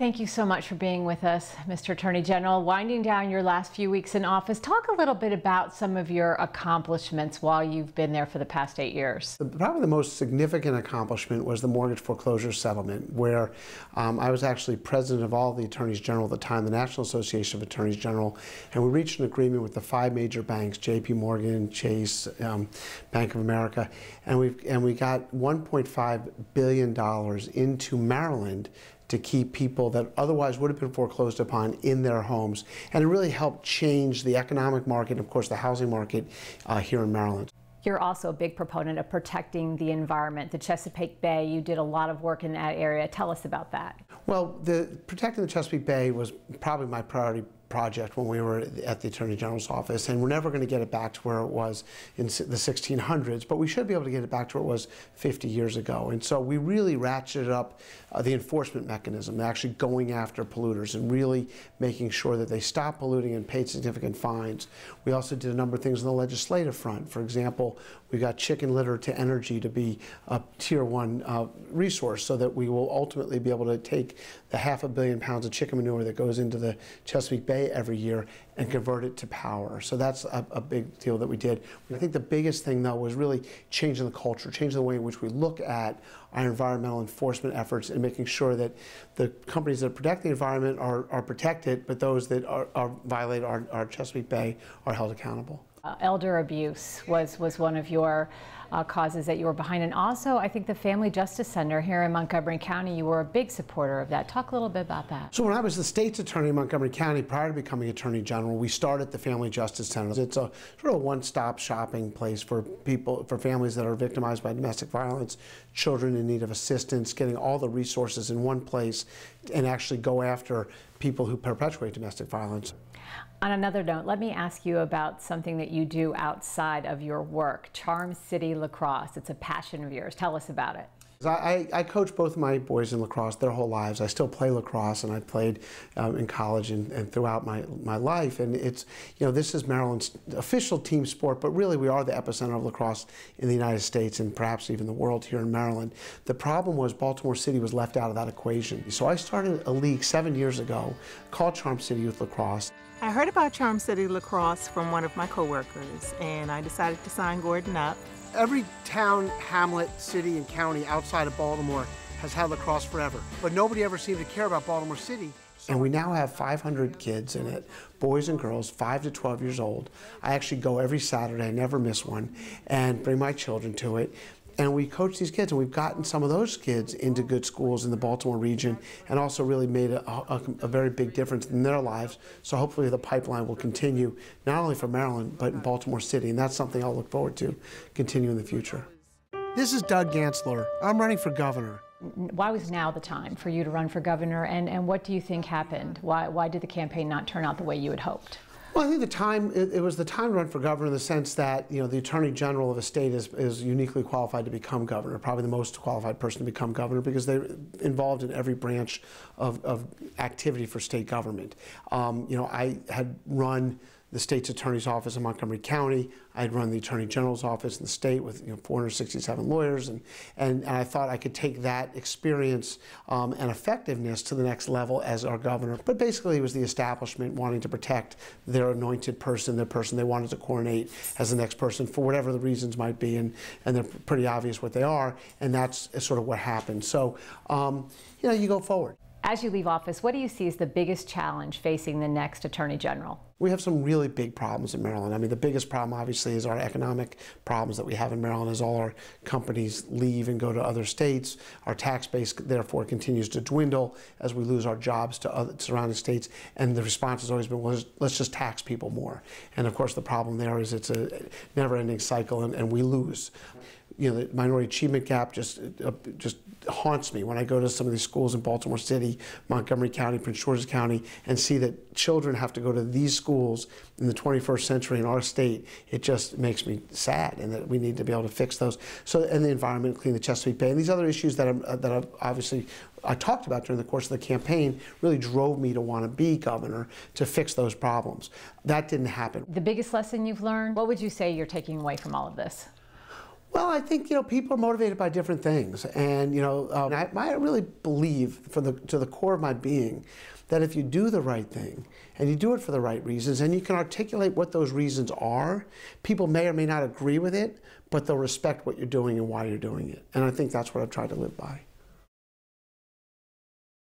Thank you so much for being with us, Mr. Attorney General. Winding down your last few weeks in office, talk a little bit about some of your accomplishments while you've been there for the past 8 years. Probably the most significant accomplishment was the mortgage foreclosure settlement, where I was actually president of all the attorneys general at the time, the National Association of Attorneys General, and we reached an agreement with the 5 major banks, JP Morgan, Chase, Bank of America, and we got $1.5 billion into Maryland to keep people that otherwise would have been foreclosed upon in their homes. And it really helped change the economic market, and of course the housing market here in Maryland. You're also a big proponent of protecting the environment, the Chesapeake Bay. You did a lot of work in that area. Tell us about that. Well, protecting the Chesapeake Bay was probably my priority project when we were at the Attorney General's office, and we're never going to get it back to where it was in the 1600s, but we should be able to get it back to where it was 50 years ago. And so we really ratcheted up the enforcement mechanism, actually going after polluters and really making sure that they stop polluting and paid significant fines. We also did a number of things on the legislative front. For example, we got chicken litter to energy to be a Tier 1 resource, so that we will ultimately be able to take the $500 million pounds of chicken manure that goes into the Chesapeake Bay every year and convert it to power. So that's a big deal that we did. I think the biggest thing, though, was really changing the culture, changing the way in which we look at our environmental enforcement efforts and making sure that the companies that protect the environment are protected, but those that violate our Chesapeake Bay are held accountable. Elder abuse was one of your causes that you were behind, and also I think the Family Justice Center here in Montgomery County, you were a big supporter of that. Talk a little bit about that. So when I was the state's attorney in Montgomery County, prior to becoming Attorney General, we started the Family Justice Center. It's a sort of one-stop shopping place for people, for families that are victimized by domestic violence, children in need of assistance, getting all the resources in one place, and actually go after people who perpetuate domestic violence. On another note, let me ask you about something that you do outside of your work, Charm City Lacrosse. It's a passion of yours. Tell us about it. I coach both of my boys in lacrosse their whole lives. I still play lacrosse, and I played in college and throughout my life. And it's, this is Maryland's official team sport, but really we are the epicenter of lacrosse in the United States and perhaps even the world here in Maryland. The problem was Baltimore City was left out of that equation. So I started a league 7 years ago called Charm City Youth Lacrosse. I heard about Charm City Lacrosse from one of my coworkers, and I decided to sign Gordon up. Every town, hamlet, city, and county outside of Baltimore has had lacrosse forever, but nobody ever seemed to care about Baltimore City. And we now have 500 kids in it, boys and girls, 5 to 12 years old. I actually go every Saturday, I never miss one, and bring my children to it. And we coach these kids, and we've gotten some of those kids into good schools in the Baltimore region, and also really made a very big difference in their lives. So hopefully the pipeline will continue, not only for Maryland, but in Baltimore City, and that's something I'll look forward to continue in the future. This is Doug Gansler. I'm running for governor. Why was now the time for you to run for governor, and what do you think happened? Why did the campaign not turn out the way you had hoped? Well, I think it was the time to run for governor in the sense that, the Attorney General of a state is uniquely qualified to become governor, probably the most qualified person to become governor, because they're involved in every branch of activity for state government. I had run the state's attorney's office in Montgomery County. I'd run the Attorney General's office in the state with 467 lawyers, and I thought I could take that experience and effectiveness to the next level as our governor. But basically it was the establishment wanting to protect their anointed person, their person they wanted to coronate as the next person for whatever the reasons might be, and they're pretty obvious what they are, and that's sort of what happened. So, you go forward. As you leave office, what do you see as the biggest challenge facing the next Attorney General? We have some really big problems in Maryland. I mean, the biggest problem, obviously, is our economic problems that we have in Maryland as all our companies leave and go to other states. Our tax base, therefore, continues to dwindle as we lose our jobs to other surrounding states. And the response has always been, well, let's just tax people more. And, of course, the problem there is it's a never-ending cycle, and we lose. The minority achievement gap just haunts me when I go to some of these schools in Baltimore City, Montgomery County, Prince George's County, and see that children have to go to these schools in the 21st century in our state. It just makes me sad, and that we need to be able to fix those. So, and the environment, clean the Chesapeake Bay, and these other issues that I talked about during the course of the campaign really drove me to want to be governor to fix those problems. That didn't happen. The biggest lesson you've learned, what would you say you're taking away from all of this? Well, I think, people are motivated by different things. And, I really believe to the core of my being that if you do the right thing and you do it for the right reasons and you can articulate what those reasons are, people may or may not agree with it, but they'll respect what you're doing and why you're doing it. And I think that's what I've tried to live by.